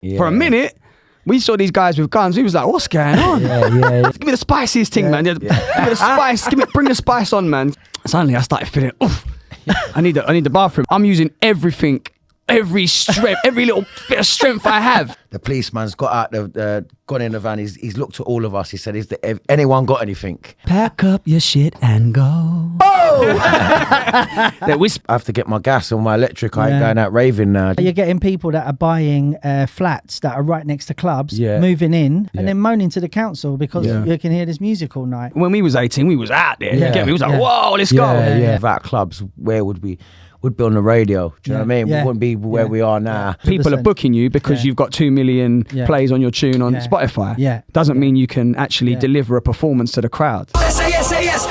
For a minute, we saw these guys with guns. We was like, what's going on? Give me the spiciest thing, man. Give me the spice. Bring the spice on, man. Suddenly I started feeling, oof, I need the bathroom. I'm using everything, every strength, every little bit of strength I have. The policeman's got gone in the van. He's looked at all of us. He said, anyone got anything? Pack up your shit and go. I have to get my gas or my electric. I ain't going out raving now. You're getting people that are buying flats that are right next to clubs, moving in, and then moaning to the council because you can hear this music all night. When we was 18, we was out there. You get me? We was like, whoa, let's go. Without clubs, where would we? Would be on the radio. Do you know what I mean? We wouldn't be where we are now. People are booking you because you've got 2 million plays on your tune on Spotify. Doesn't mean you can actually deliver a performance to the crowd. SaSaSaS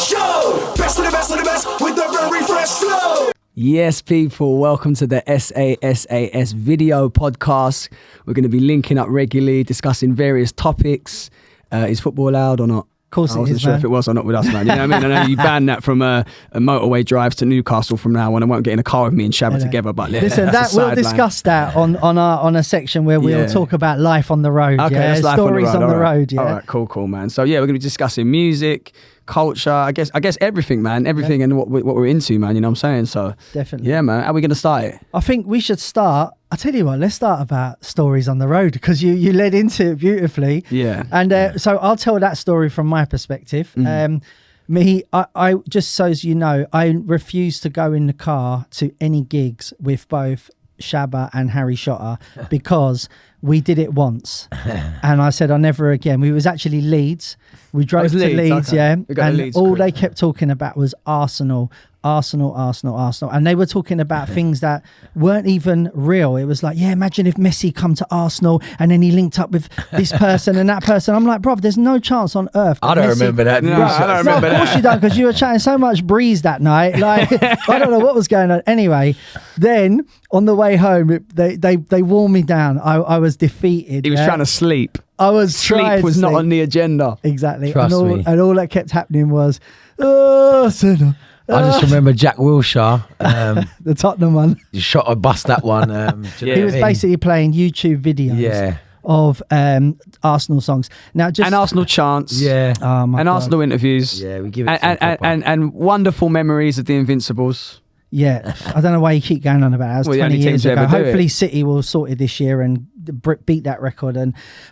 show. Best of the best of the best with the very fresh flow. Yes, people, welcome to the SaSaS video podcast. We're going to be linking up regularly, discussing various topics. Is football allowed or not? Of course I wasn't sure if it was or not with us, man. You know what I mean? I know you banned that from a motorway drives to Newcastle from now on. I won't get in a car with me and Shabba together. But listen, we'll discuss that on a section where we'll talk about life on the road. Okay, that's life stories on the road. All right, cool, man. So yeah, we're going to be discussing music, culture, I guess everything, man, everything and what we're into, man. You know what I'm saying? So definitely, yeah, man. How are we going to start it? I think we should start. I'll tell you what, let's start about stories on the road because you led into it beautifully. Yeah. And so I'll tell that story from my perspective. I just so as you know, I refuse to go in the car to any gigs with both Shabba and Harry Shotter because we did it once and I said I'll never again. We was actually Leeds. We drove to Leeds, and all they kept talking about was Arsenal, and they were talking about things that weren't even real. It was like, imagine if Messi come to Arsenal and then he linked up with this person and that person. I'm like, bruv, there's no chance on earth. I don't remember that. No, I don't remember that. Of course you don't, because you were chatting so much breeze that night. Like, I don't know what was going on. Anyway, then on the way home, they wore me down. I was defeated. He was trying to sleep. Sleep was not on the agenda. Exactly. Trust me. And all that kept happening was, sinner. I just remember Jack Wilshere, the Tottenham one. You shot or bust that one. He was basically playing YouTube videos of Arsenal songs. Now, and Arsenal chants. Oh my and God. Arsenal interviews. Yeah, we give it and wonderful memories of the Invincibles. Yeah, I don't know why you keep going on about it. That was 20 years ago. Hopefully City will sort it this year and beat that record.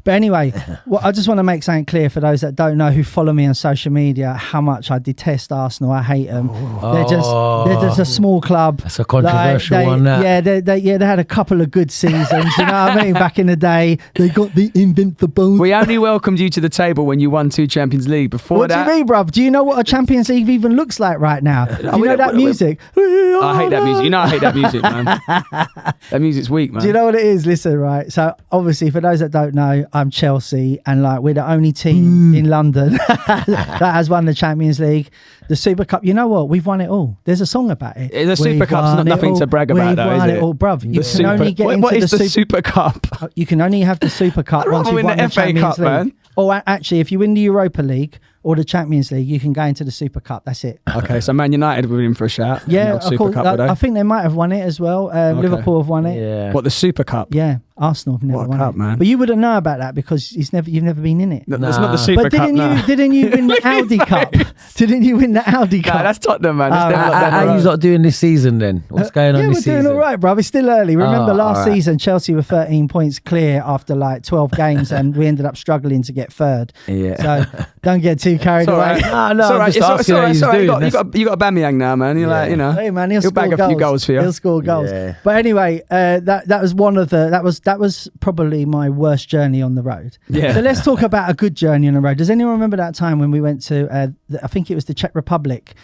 But anyway, I just want to make something clear for those that don't know, who follow me on social media, how much I detest Arsenal. I hate them. They're just a small club. That's a controversial one. Yeah, they had a couple of good seasons. You know what I mean? Back in the day, they got the Invincibles. We only welcomed you to the table when you won 2 Champions League. Before what that, do you mean, bruv? Do you know what a Champions League even looks like right now? Do you know that music? I hate that music. You know I hate that music, man. That music's weak, man. Do you know what it is? Listen, right. So obviously, for those that don't know, I'm Chelsea, and like we're the only team in London that has won the Champions League, the Super Cup. You know what? We've won it all. There's a song about it. The Super Cup's not nothing to brag about, though, is it? All, bruv. You can only get into what is the Super Cup? You can only have the Super Cup once you've won the FA Champions Cup, League. man. Or actually, if you win the Europa League or the Champions League, you can go into the Super Cup. That's it. Okay, so Man United were in for a shout. Yeah, Super Cup, I think they might have won it as well. Liverpool have won it. Yeah. What, the Super Cup? Yeah, Arsenal have never What a won cup, it. man. But you wouldn't know about that because you've never been in it. That's not the Super But Cup. didn't you win the Audi Cup? Didn't you win the Audi Cup? No, that's Tottenham, man. How are you not doing this season then? What's going on this season? Yeah, we're doing all right, bro. It's still early. Remember last season, Chelsea were 13 points clear after like 12 games and we ended up struggling to get third. Yeah. So don't get too carried away. No, it's all right. You got Aubameyang now, man. You're like, you know, hey man, he'll bag a few goals for you. He'll score goals. Yeah. But anyway, that was one of the that was probably my worst journey on the road. Yeah. So let's talk about a good journey on the road. Does anyone remember that time when we went to I think it was the Czech Republic,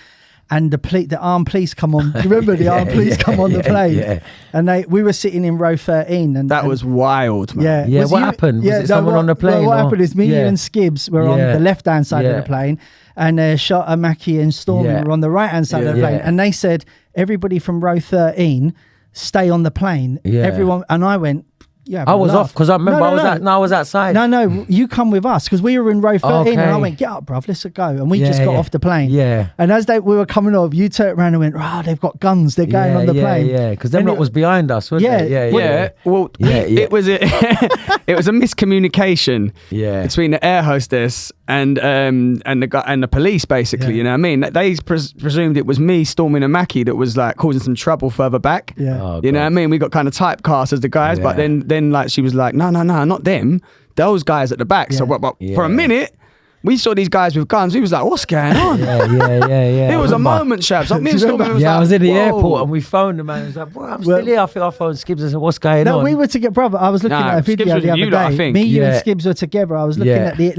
and the armed police come on? Do you remember the armed police come on the plane? Yeah. And we were sitting in row 13, and that was wild, man. Yeah. What happened? Was it someone on the plane? Well, what happened is me, you and Skibbs were on the left-hand side of the plane, and Shotta, Mackie and Storm were on the right-hand side of the plane. And they said, everybody from row 13, stay on the plane. Yeah. Everyone, and I went, I was off because I remember I was outside. No, you come with us because we were in row 13 and I went, get up, bruv, let's go. And we just got off the plane. Yeah. And as we were coming off, you turned around and went, they've got guns. They're going on the plane. Yeah, because them lot was behind us, wasn't they? Yeah. Well, it was a miscommunication between the air hostess and the guy and the police, basically. You know what I mean? They presumed it was me storming a Mackie that was like causing some trouble further back. Yeah. You know what I mean? We got kind of typecast as the guys, but then like she was like, no, not them. Those guys at the back. So for a minute, we saw these guys with guns. We was like, what's going on? Yeah. It was a moment, Shabs. Like, me and Stormy was I was in the whoa. airport and we phoned the man. He was like, bro, I'm still here. I think I phoned Skibbs and said, what's going on? No, we were together, brother. I was looking at a video the other day. I think. Me, you, and Skibbs were together. I was looking at the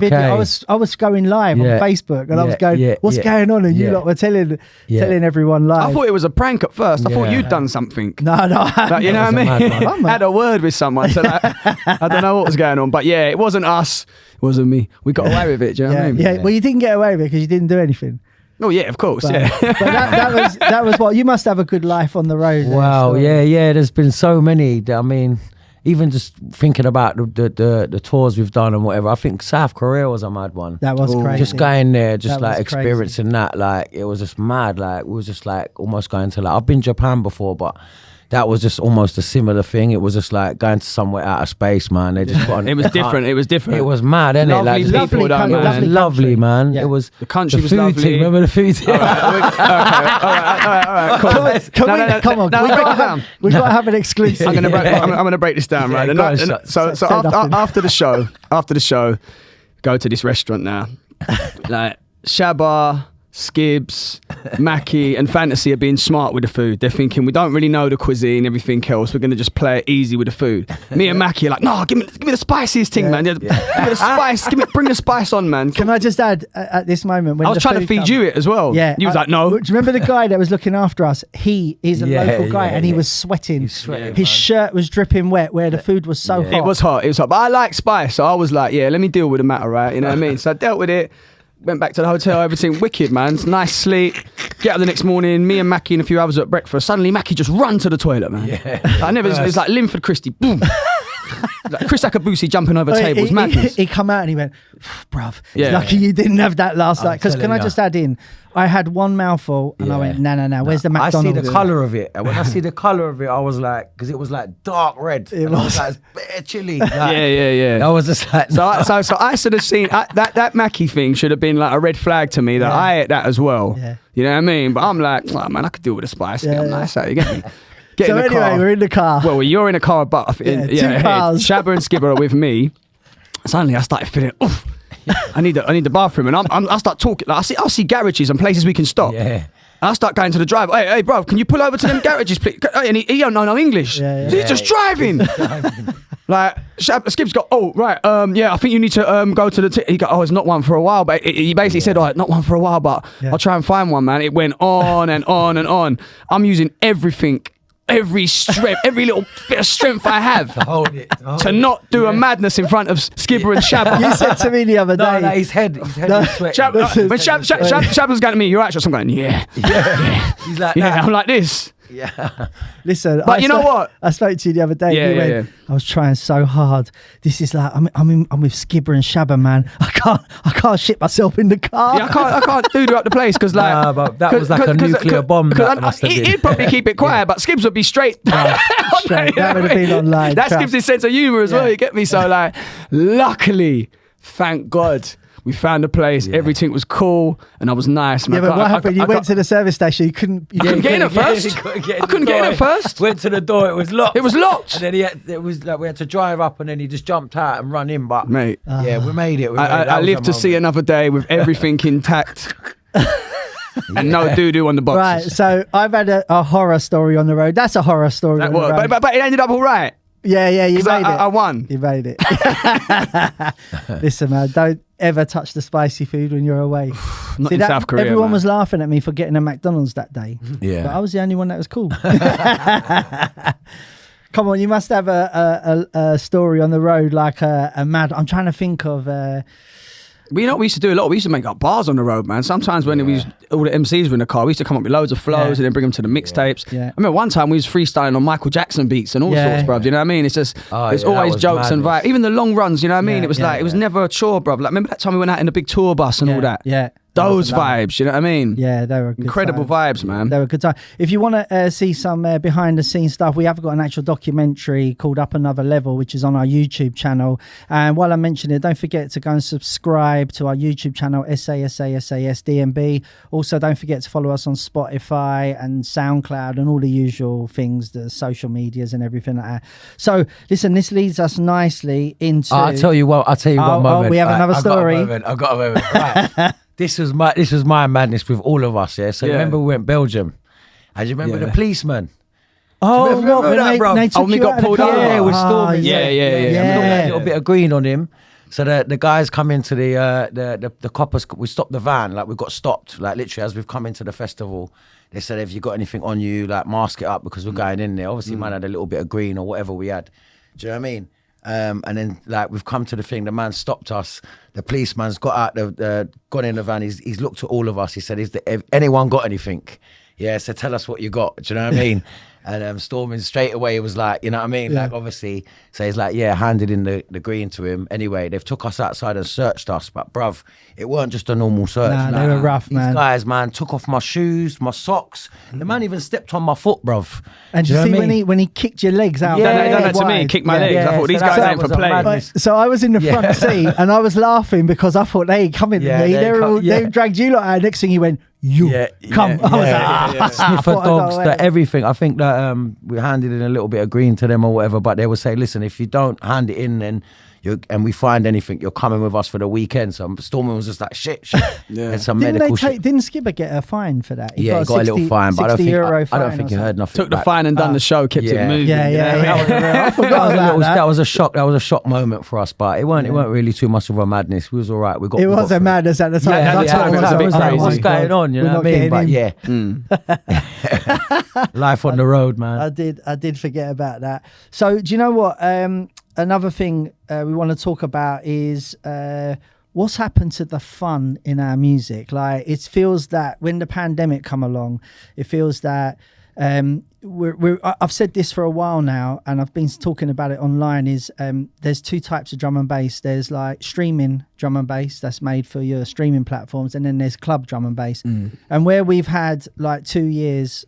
video. I was going live on Facebook and I was going, what's going on? And you lot were telling everyone live. I thought it was a prank at first. I thought you'd done something. No. Like, you know what I mean? Had a word with someone. So like, I don't know what was going on. But yeah, it wasn't us. It wasn't me. We got away with it. Do you know what I mean? Yeah. Well, you didn't get away with it because you didn't do anything. Oh yeah, of course. But that was what you must have a good life on the road. Wow. Yeah. There's been so many. I mean, even just thinking about the tours we've done and whatever. I think South Korea was a mad one. That was crazy. Just going there, just like experiencing that. Like it was just mad. Like we was just like almost going to like I've been Japan before, but that was just almost a similar thing. It was just like going to somewhere out of space, man. They just got It was different. It was different. It was mad, innit? Lovely Like, people, though, it man. was lovely, man. Yeah. It was The country was food lovely. Team. Remember the food team? All right. Cool. Come on. No, break it down. We've got to have an exclusive. I'm gonna break this down, right? go on, So after the show, go to this restaurant now. Like Shabba, Skibbs, Mackie and Fantasy are being smart with the food. They're thinking we don't really know the cuisine, everything else. We're gonna just play it easy with the food. Me and Mackie are like, no, give me the spiciest thing, man. Give me the spice. Bring the spice on, man. Can I just add at this moment when I was trying to feed you it as well. Yeah, you was like, no. Do you remember the guy that was looking after us? He is a local guy, and he was sweating. His shirt was dripping wet, where the food was so hot. It was hot. But I like spice, so I was like, yeah, let me deal with the matter, right? You know what I mean? So I dealt with it. Went back to the hotel, everything wicked, man. It's nice sleep. Get up the next morning, me and Mackie and a few others at breakfast. Suddenly Mackie just run to the toilet, man. It's like Linford Christie, boom. Like Chris Akabusi jumping over tables, madness. He come out and he went, bruv, lucky you didn't have that last night. Because can I just add in, I had one mouthful and I went, no, where's the McDonald's? I see the colour of it. And when I see the colour of it, I was like, because it was like dark red. I was like, it's bare chilly. Like, yeah. I was just like, so I should have seen that Mackie thing should have been like a red flag to me that I ate that as well. Yeah. You know what I mean? But I'm like, oh man, I could deal with the spice. I'm nice at it. You get me? So anyway, we're in the car. Well, you're in a car, but two cars. Shabba and Skibber are with me. Suddenly, I started feeling, I need the bathroom, and I start talking. Like I see garages and places we can stop. Yeah. And I start going to the drive. Hey, bro, can you pull over to them garages, please? And he don't know no English. So he's just driving. Like Skip's got, I think you need to go to the. He got, it's not one for a while, but he basically said, not one for a while, but I'll try and find one, man. It went on and on and on. I'm using everything. Every strength, every little bit of strength I have to not do a madness in front of Skibber and Shabba. You said to me the other day. No, his head was sweating. When Shabba's going to me, you're right, I'm going, yeah. He's like, I'm like this. Yeah. Listen, but you know what? I spoke to you the other day. Yeah, you went, I was trying so hard. This is like I'm with Skibber and Shabba, man. I can't shit myself in the car. Yeah, I can't doo-doo up the place because like but that was like a nuclear bomb. He'd probably keep it quiet, but Skibbs would be straight. Straight. That would have been online. That's Skibbs' his sense of humour as well. You get me? So like, luckily, thank God. We found a place, everything was cool, and I was nice. Man. Yeah, but what happened? You went to the service station, you couldn't get in at first. I couldn't get in at first. Went to the door, it was locked. It was locked. And then we had to drive up, and then he just jumped out and run in. But mate, we made it. I lived to see another day with everything intact. And no doo-doo on the boxes. Right, so I've had a horror story on the road. That's a horror story on the road. But it ended up all right. Yeah, you made it. I won. You made it. Listen, man, don't ever touch the spicy food when you're away. Not in South Korea, everyone man. was laughing at me for getting a McDonald's that day. Yeah. But I was the only one that was cool. Come on, you must have a story on the road like a mad... I'm trying to think of... We know what we used to do a lot. We used to make up bars on the road, man. Sometimes when all the MCs were in the car, we used to come up with loads of flows and then bring them to the mixtapes. Yeah. I remember one time we was freestyling on Michael Jackson beats and all sorts, bruv. You know what I mean? It's just, it's always jokes and vibe. Even the long runs, you know what I mean? It was it was never a chore, bruv. Like, remember that time we went out in a big tour bus and all that? Yeah. Those vibes, you know what I mean? Yeah, they were good incredible vibes, man. They were good time. If you want to see some behind the scenes stuff, we have got an actual documentary called Up Another Level, which is on our YouTube channel. And while I mention it, don't forget to go and subscribe to our YouTube channel, SaSaSaS DMB. Also, don't forget to follow us on Spotify and SoundCloud and all the usual things, the social medias and everything like that. So, listen, this leads us nicely into... I'll tell you one moment. We have another story. I've got a moment. Right. This was my madness with all of us, yeah. So remember we went Belgium, and you remember the policeman. Oh, remember that, bro? They took we you got out of the pulled car. over. Yeah, with Stormy. Yeah. A little bit of green on him. So the guys come into the coppers. We stopped the van, like we got stopped, like literally as we've come into the festival. They said, "Have you got anything on you? Like mask it up because we're going in there." Obviously, man had a little bit of green or whatever we had. Do you know what I mean? And then like we've come to the thing, the man stopped us. The policeman's got out gone in the van. He's looked at all of us. He said, "Has anyone got anything?" Yeah, so tell us what you got. Do you know what I mean? And Storming straight away was like, you know what I mean? Yeah. Like obviously, so he's like, yeah, handed in the green to him. Anyway, they've took us outside and searched us, but bruv, it weren't just a normal search. Nah, they were rough, man. These guys, man, took off my shoes, my socks. The man even stepped on my foot, bruv. And Do you know see what I mean? when he kicked your legs out? He done that to me, wide. kicked my legs. I thought, these so guys that ain't for was a play. madness. So I was in the front seat and I was laughing because I thought they ain't coming Yeah, to me. they They dragged you lot out. Next thing he went, come. I was like, Sniffer I dogs, got away. everything. I think that we handed in a little bit of green to them or whatever, but they would say, listen, if you don't hand it in, then and we find anything, you're coming with us for the weekend. So Stormy was just like, shit. And some medical shit. Didn't Skipper get a fine for that? He got a little fine, but I don't think he heard nothing. Took the fine and done the show, kept it moving. Yeah. I forgot about that. That was a shock. That was a shock moment for us, but it weren't really too much of a madness. We was all right. It was a madness at the time. Yeah, I was like, what's going on? You know what I mean? But yeah, life on the road, man. I did forget about that. So do you know what? Another thing we want to talk about is what's happened to the fun in our music. Like it feels that when the pandemic come along, it feels that I've said this for a while now, and I've been talking about it online. Is there's two types of drum and bass. There's like streaming drum and bass that's made for your streaming platforms, and then there's club drum and bass. And where we've had like 2 years,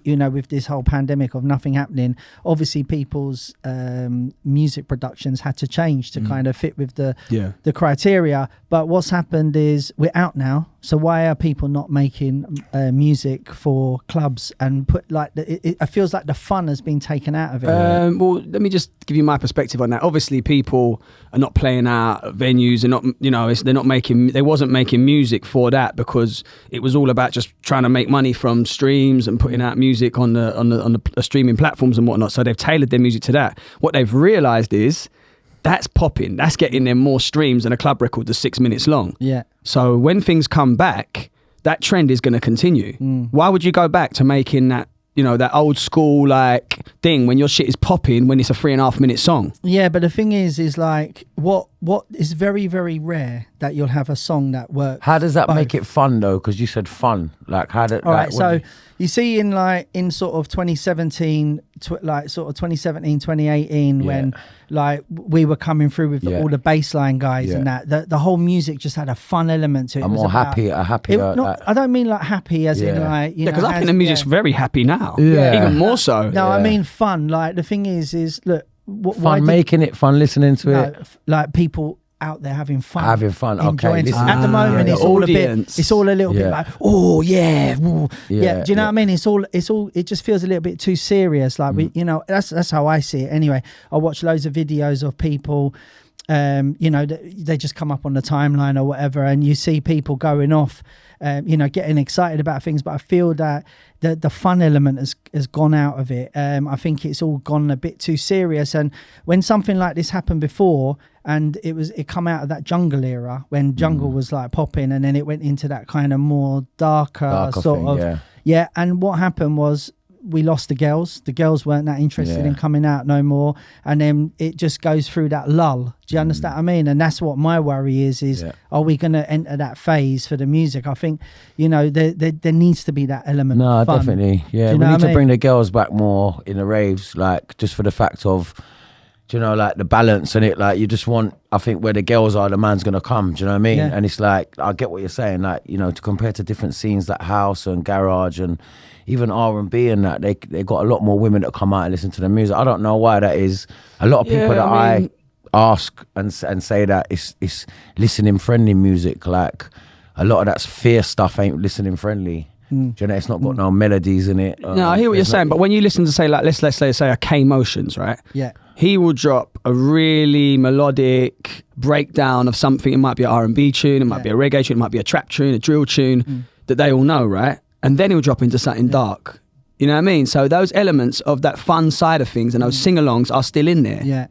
you know, with this whole pandemic of nothing happening, obviously people's music productions had to change to kind of fit with the criteria. But what's happened is we're out now, so why are people not making music for clubs and put like it feels like the fun has been taken out of it? Well, let me just give you my perspective on that. Obviously people are not playing out venues and not, you know, they wasn't making music for that because it was all about just trying to make money from streams and putting out music on the streaming platforms and whatnot. So they've tailored their music to that. What they've realized is that's popping. That's getting them more streams than a club record that's 6 minutes long. Yeah. So when things come back, that trend is going to continue. Why would you go back to making that, you know, that old school like thing when your shit is popping when it's a 3.5 minute song? Yeah, but the thing is like what is very, very rare that you'll have a song that works. How does that make it fun though? Because you said fun. Like how did? All right, so you see in sort of 2017, 2018, when like we were coming through with all the bassline guys and that the whole music just had a fun element to it. I don't mean like happy as in like, you know, because I think the music's very happy now. Even more so. No, I mean fun. Like the thing is look, fun making it, fun listening to it. Like people out there having fun. Okay. At the moment, it's all a little bit like, oh yeah, do you know what I mean? It just feels a little bit too serious. Like we, you know, that's how I see it. Anyway, I watch loads of videos of people, you know, they just come up on the timeline or whatever, and you see people going off, you know, getting excited about things. But I feel that the fun element has gone out of it. I think it's all gone a bit too serious. And when something like this happened before, and it come out of that jungle era when jungle was like popping, and then it went into that kind of more darker sort thing, of and what happened was we lost the girls. The girls weren't that interested in coming out no more, and then it just goes through that lull. Do you understand what I mean? And that's what my worry is are we going to enter that phase for the music? I think, you know, there needs to be that element of fun. Definitely. Yeah, we need to bring the girls back more in the raves, like, just for the fact of, do you know, like, the balance and it, like, you just want, I think, where the girls are, the man's gonna come. Do you know what I mean? Yeah. And it's like, I get what you're saying, like, you know, to compare to different scenes like house and garage and even R&B and that, they got a lot more women that come out and listen to the music. I don't know why that is. A lot of people I ask and say that it's listening friendly music. Like, a lot of that's fear stuff ain't listening friendly. Do you know, it's not got no melodies in it. No, I hear what you're saying, but when you listen to, say, like, let's say a K Motions, right? Yeah. He will drop a really melodic breakdown of something. It might be an R&B tune, it might be a reggae tune, it might be a trap tune, a drill tune that they all know, right? And then he'll drop into something dark. You know what I mean? So those elements of that fun side of things and those sing-alongs are still in there. Yeah.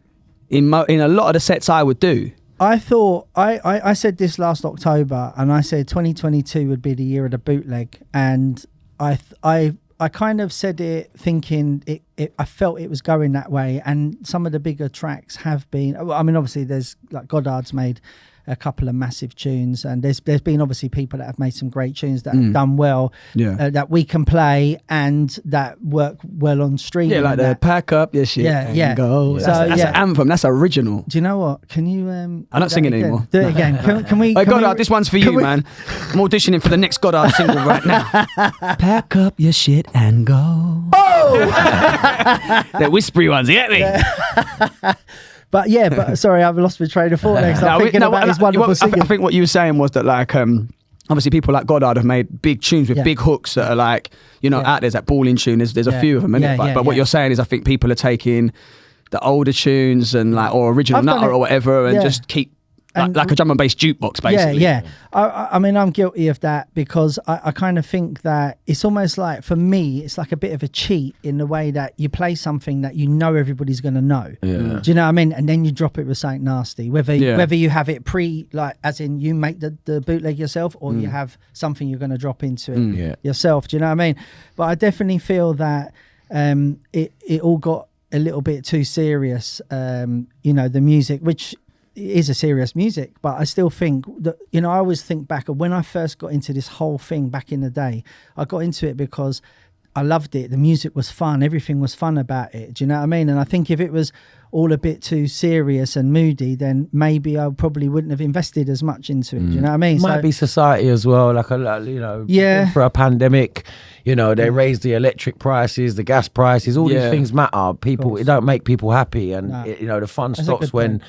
In a lot of the sets I would do. I thought, I said this last October, and I said 2022 would be the year of the bootleg, and I kind of said it thinking I felt it was going that way, and some of the bigger tracks have been, I mean, obviously there's, like, Goddard's made a couple of massive tunes, and there's been obviously people that have made some great tunes that have done well, that we can play and that work well on streaming. Yeah, like the pack up your shit and go. So, that's an anthem. That's original. Do you know what? Can you? I don't sing it anymore. Do it again. Can we? Hey, Goddard, this one's for you, man. I'm auditioning for the next Goddard single right now. Pack up your shit and go. Oh! The whispery ones, you get me? But sorry, I've lost my train of thought next. I'm thinking about his wonderful singing. I think what you were saying was that, like, obviously people like Goddard have made big tunes with big hooks that are, like, you know, out there's that balling tune. There's a few of them, but what you're saying is, I think people are taking the older tunes and, like, or original Nutter or whatever, and just keep like a drum and bass jukebox, basically. I mean, I'm guilty of that because I kind of think that it's almost like, for me, it's like a bit of a cheat in the way that you play something that you know everybody's going to know. Do you know what I mean? And then you drop it with something nasty, whether you have it like, as in you make the bootleg yourself, or you have something you're going to drop into it yourself. Do you know what I mean? But I definitely feel that it all got a little bit too serious, you know, the music, which is a serious music, but I still think that, you know, I always think back of when I first got into this whole thing back in the day. I got into it because I loved it. The music was fun. Everything was fun about it. Do you know what I mean? And I think if it was all a bit too serious and moody, then maybe I probably wouldn't have invested as much into it. Do you know what I mean? Might be society as well, like, you know, for a pandemic, you know, they raised the electric prices, the gas prices, all these things matter. People, it don't make people happy, and you know, the fun stops when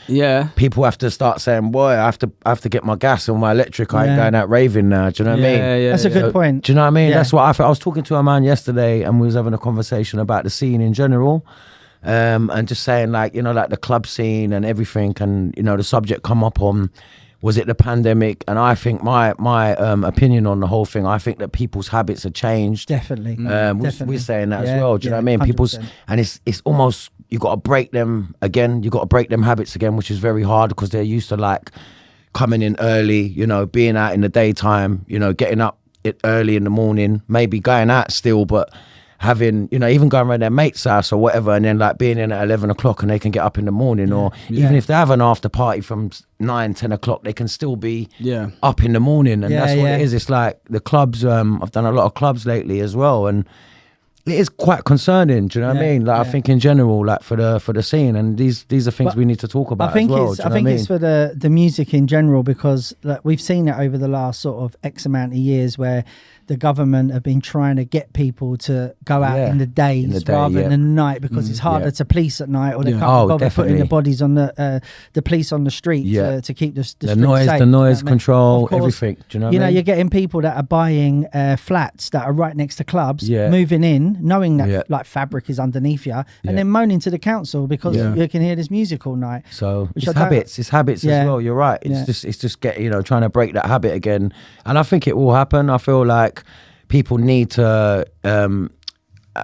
people have to start saying, boy, I have to get my gas and my electric. I ain't going out raving now. Do you know what I mean? That's a good point. Do you know what I mean? That's what I felt. I was talking to a man yesterday, and we was having a conversation about the scene in general. And just saying, like, you know, like the club scene and everything, and, you know, the subject come up on, was it the pandemic? And I think my opinion on the whole thing, I think that people's habits have changed. Definitely. We're saying that as well. Do you know what I mean? 100%. And it's almost, you got to break them again. You got to break them habits again, which is very hard because they're used to, like, coming in early, you know, being out in the daytime, you know, getting up early in the morning, maybe going out still, but having, you know, even going around their mate's house or whatever, and then, like, being in at 11 o'clock and they can get up in the morning, or even if they have an after party from 9, 10 o'clock, they can still be up in the morning. And that's what it is. It's like the clubs, I've done a lot of clubs lately as well, and it is quite concerning. Do you know what I mean? Like, I think in general, like, for the scene, and these are things we need to talk about as well. I think it's for the music in general, because, like, we've seen it over the last sort of X amount of years where the government have been trying to get people to go out in the days rather than the night, because it's harder to police at night, or they can't bother putting the bodies on the police on the street to keep the streets safe. The noise control, everything. Do you know what I mean? You're getting people that are buying flats that are right next to clubs, moving in, knowing that like fabric is underneath you, and then moaning to the council because you can hear this music all night. So it's habits as well. You're right. It's just you know, trying to break that habit again, and I think it will happen. I feel like people need to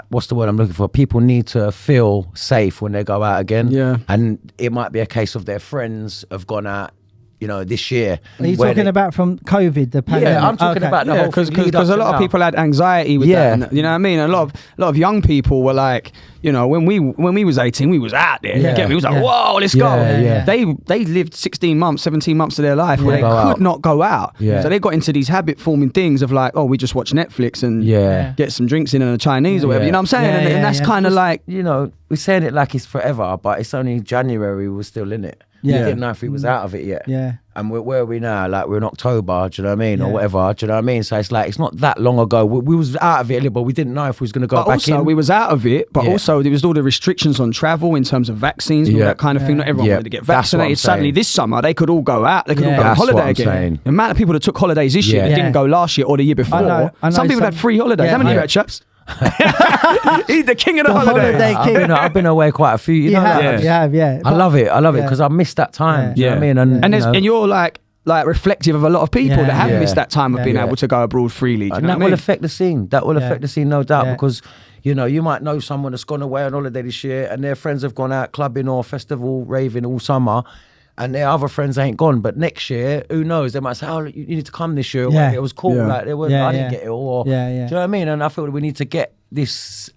what's the word I'm looking for? People need to feel safe when they go out again. And it might be a case of their friends have gone out this year. Are you talking about from COVID, the pandemic? I'm talking about the whole thing. Because a lot of people had anxiety with that. And, you know what I mean? A lot of young people were like, when we was 18, we was out there. You get me? It was like, whoa, let's go. They lived 16 months, 17 months of their life where they could not go out. So they got into these habit forming things of like, oh, we just watch Netflix and get some drinks in and a Chinese or whatever. You know what I'm saying? And that's kind of like, we're saying it like it's forever, but it's only January we're still in it. We didn't know if we was out of it yet. And where are we now? Like, we're in October, do you know what I mean? Or whatever, do you know what I mean? So it's like, it's not that long ago. We was out of it, but we didn't know if we was going to go back also, in. we was out of it, but also there was all the restrictions on travel in terms of vaccines and all that kind of thing. Not everyone wanted to get vaccinated. Suddenly this summer, they could all go out. They could all go on holiday again. The amount of people that took holidays this year that didn't go last year or the year before. I know some people had free holidays. How many you had, chaps? He's the king of the holiday king. I've been away quite a few. You have. I love it because I missed that time. Do you know what I mean? And you're like reflective of a lot of people that have missed that time of being able to go abroad freely. And that will affect the scene. That will affect the scene, no doubt, because you might know someone that's gone away on holiday this year and their friends have gone out clubbing or festival raving all summer. And their other friends ain't gone, but next year, who knows? They might say, "Oh, you need to come this year." It was cool. Like I didn't get ill. Or, do you know what I mean? And I feel we need to get this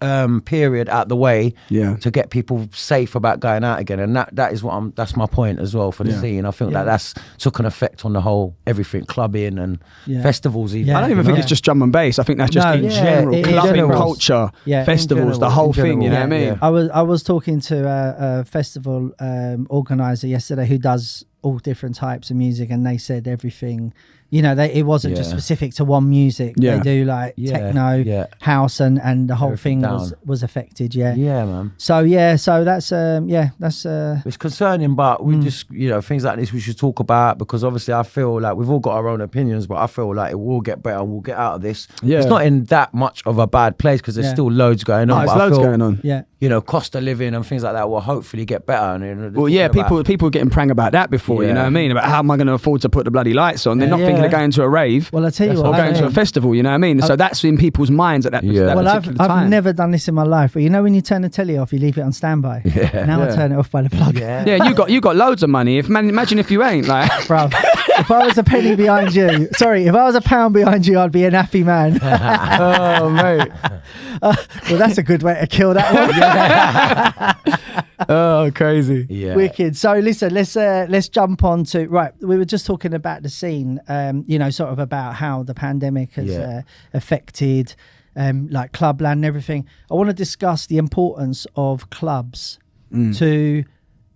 period out the way to get people safe about going out again. And that's that's my point as well for the scene. I think that's took an effect on the whole everything, clubbing and festivals. Even I don't even think it's just drum and bass. I think that's just in general clubbing culture, festivals, the whole thing. You know what I mean? I was talking to a festival organizer yesterday who does all different types of music, and they said everything. It wasn't just specific to one music. They do like techno, house, and the whole thing was affected. Yeah, man. So that's it's concerning, but we just things like this we should talk about, because obviously I feel like we've all got our own opinions, but I feel like it will get better. We'll get out of this. It's not in that much of a bad place because there's still loads going on. There's loads going on. Cost of living and things like that will hopefully get better. People were getting prang about that before. You know what I mean? About how am I going to afford to put the bloody lights on? They're not thinking of going to a rave. Well, I tell you what, or going to a festival. You know what I mean? So that's in people's minds at that. I've never done this in my life, but when you turn the telly off, you leave it on standby. Now I turn it off by the plug. You got loads of money. Imagine if you ain't like, bruv. If I was a penny behind you, if I was a pound behind you, I'd be an happy man. Oh, mate. Well, that's a good way to kill that one. Oh, crazy. Wicked. So listen, let's jump on to, right, we were just talking about the scene, sort of about how the pandemic has affected like clubland and everything. I want to discuss the importance of clubs to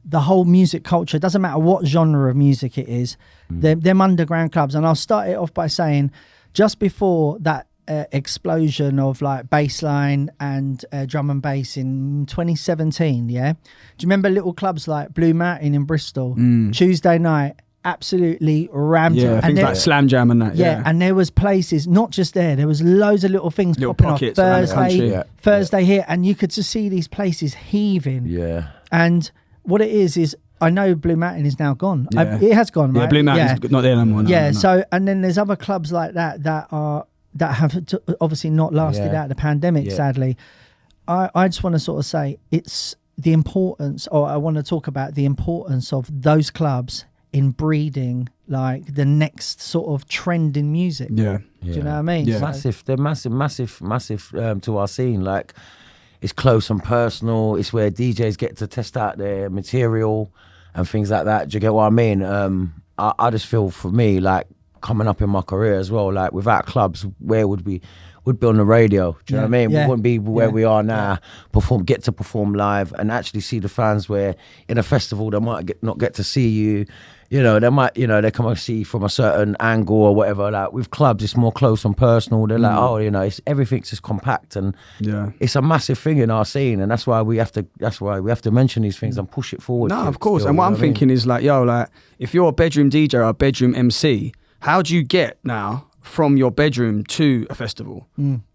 the whole music culture. It doesn't matter what genre of music it is, them underground clubs. And I'll start it off by saying, just before that explosion of like bassline and drum and bass in 2017, do you remember little clubs like Blue Mountain in Bristol, Tuesday night, absolutely rammed things like Slam Jam and that. And there was places, not just there was loads of little things popping off. Thursday here, and you could just see these places heaving. And what it is I know Blue Mountain is now gone. It has gone, right? Blue Mountain's not there no more. So and then there's other clubs like that have obviously not lasted out the pandemic, sadly. I just want to sort of say it's the importance, or I want to talk about the importance of those clubs in breeding like the next sort of trend in music. Do you know what I mean? Massive. They're massive to our scene. Like, it's close and personal. It's where DJs get to test out their material and things like that. Do you get what I mean? I just feel, for me, like, coming up in my career as well, like, without clubs, where would we? Would be on the radio. Do you know what I mean? We wouldn't be where we are now. Get to perform live and actually see the fans. Where in a festival they might not get to see you. They might, they come and see from a certain angle or whatever. Like, with clubs, it's more close and personal. They're like, it's everything's just compact, and it's a massive thing in our scene, and that's why we have to mention these things and push it forward. No, of course. And what I'm thinking is like, if you're a bedroom DJ or a bedroom MC, how do you get now from your bedroom to a festival?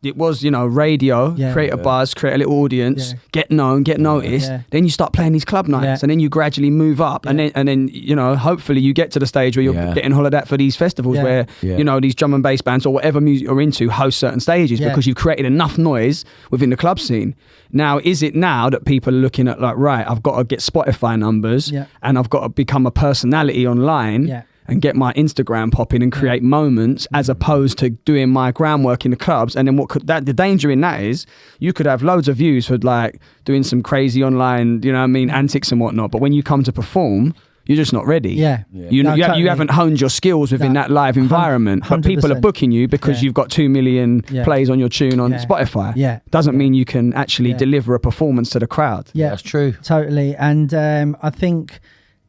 It was, radio, create a buzz, create a little audience, get known, get noticed. Then you start playing these club nights, and then you gradually move up, and then hopefully you get to the stage where you're getting hollered at for these festivals where these drum and bass bands or whatever music you're into host certain stages because you've created enough noise within the club scene. Now, is it now that people are looking at like, right, I've got to get Spotify numbers and I've got to become a personality online? and get my Instagram popping and create moments, as opposed to doing my groundwork in the clubs. And then the danger in that is you could have loads of views for like doing some crazy online, you know what I mean, antics and whatnot. But when you come to perform, you're just not ready. You haven't honed your skills within that live environment. 100%. But people are booking you because you've got 2 million plays on your tune on Spotify. Doesn't mean you can actually deliver a performance to the crowd. Yeah, that's true. Totally. And I think,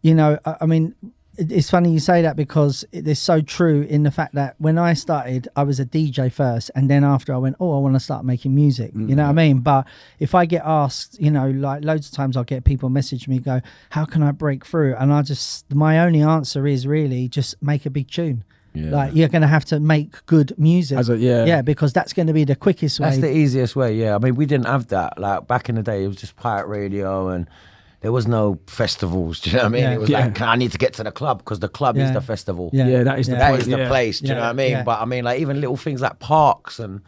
you know, I mean, it's funny you say that, because it's so true in the fact that when I started, I was a DJ first, and then after I went, I want to start making music. You know what I mean? But if I get asked, you know, like loads of times I'll get people message me, go, how can I break through? And my only answer is really just make a big tune. Like, you're going to have to make good music. Because that's going to be the quickest way. That's the easiest way. I mean, we didn't have that. Like back in the day, it was just pirate radio, and there was no festivals. Do you know what I mean? It was like, I need to get to the club, because the club is the festival. That is the that point. is the place. Do you know what I mean? But I mean, like even little things like parks, and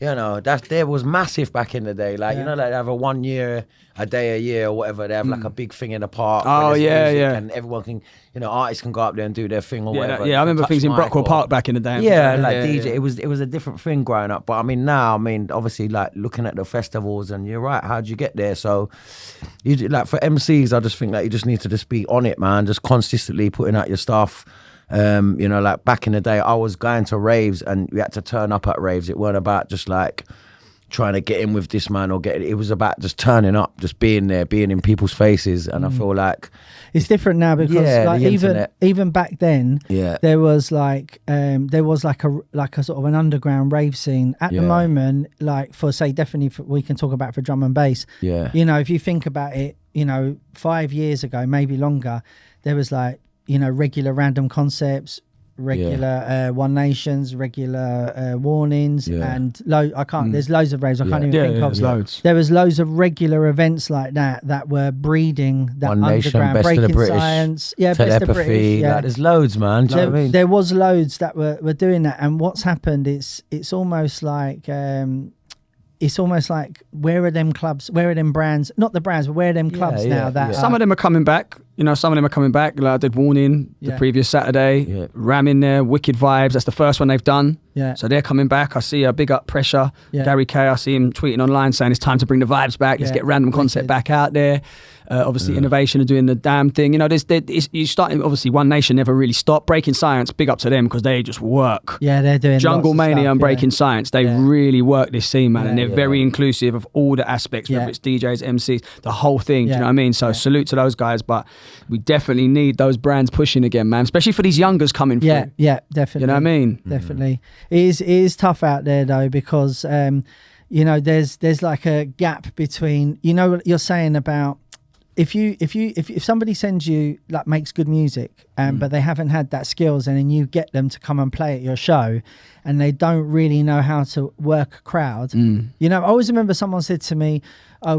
you know, there was massive back in the day. Like you know, like they have a day a year or whatever. They have like a big thing in the park. And everyone can, you know, artists can go up there and do their thing or whatever. I remember things in Brockwell Park back in the day. DJ. It was a different thing growing up. But I mean now, obviously like looking at the festivals, and you're right. How'd you get there? So you like for MCs, I just think that you just need to just be on it, man. Just consistently putting out your stuff. You know, like back in the day, I was going to raves, and we had to turn up at raves. It weren't about just like trying to get in with this man or it was about just turning up, just being there, being in people's faces. And I feel like it's different now, because like even back then, there was like a sort of an underground rave scene. At the moment, like for say definitely we can talk about for drum and bass. You know, if you think about it, you know, 5 years ago, maybe longer, there was like, you know, regular Random Concepts, regular One Nations, regular Warnings, and there's loads of raves I can't even think of. Loads. There was loads of regular events like that were breeding that One underground, Nation, breaking Best of the British, science, Telepathy, Best of British, like, there's loads, man. Do you know what I mean? There was loads that were doing that, and what's happened? It's almost like. It's almost like, where are them clubs? Where are them brands? Not the brands, but where are them clubs now? That some of them are coming back. You know, some of them are coming back. Like I did Warning the previous Saturday. Ram in there, Wicked Vibes. That's the first one they've done. So they're coming back. I see a big up Pressure. Gary K, I see him tweeting online saying it's time to bring the vibes back. Let's get Random Concept back out there. Obviously, Innovation are doing the damn thing. You know, you starting. Obviously, One Nation never really stopped. Breaking Science, big up to them, because they just work. They're doing Jungle lots of Mania stuff, and Breaking Science. They really work this scene, man, and they're very inclusive of all the aspects, whether it's DJs, MCs, the whole thing. Do you know what I mean? So salute to those guys, but we definitely need those brands pushing again, man, especially for these youngers coming through. Yeah, definitely. You know what I mean? Definitely. It is tough out there though, because you know, there's like a gap between, you know what you're saying about, if somebody sends you, like, makes good music, but they haven't had that skills, and then you get them to come and play at your show, and they don't really know how to work a crowd. You know, I always remember someone said to me,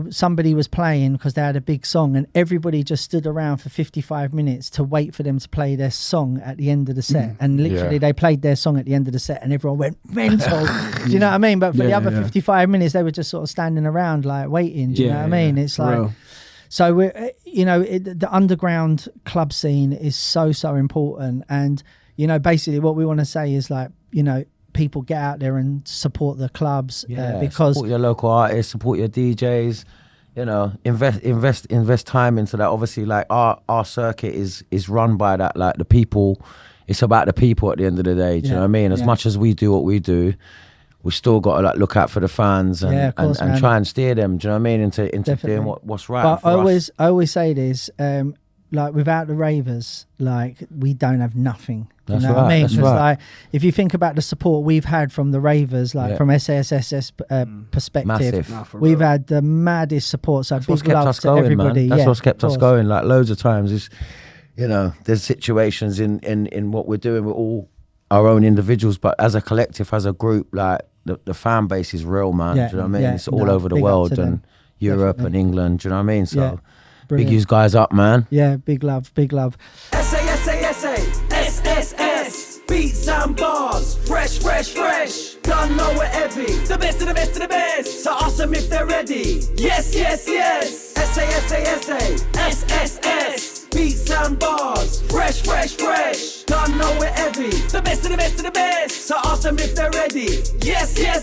somebody was playing because they had a big song, and everybody just stood around for 55 minutes to wait for them to play their song at the end of the set. And literally they played their song at the end of the set, and everyone went mental. Do you know what I mean? But for the other 55 minutes, they were just sort of standing around, like, waiting. Do you know what I mean? It's like... Real. So we're, you know, the underground club scene is so important, and you know, basically what we want to say is, like, you know, people get out there and support the clubs, because support your local artists, support your DJs. You know, invest time into that. Obviously, like our circuit is run by that, like the people. It's about the people at the end of the day. Do you know what I mean? As much as we do what we do, we still got to, like, look out for the fans and try and steer them. Do you know what I mean? Into doing what's right. But I always say this, like, without the ravers, like, we don't have nothing. You know what I mean? Because like, if you think about the support we've had from the ravers, like from SaSaSaS perspective, we've had the maddest support. So big love to everybody. That's what's kept us going. Like, loads of times, is, you know, there's situations in what we're doing. We're all our own individuals, but as a collective, as a group, like, the fan base is real, man. Do you know what I mean? It's all over the world, and Europe and England. Do you know what I mean? So big you guys up, man. Yeah, big love, big love. SaSaSaS, beats and bars, fresh. Don't know we're heavy. The best of the best of the best. So awesome if they're ready. Yes. SaSaSaS, beats and bars, fresh. Don't know ready. Yes, yes,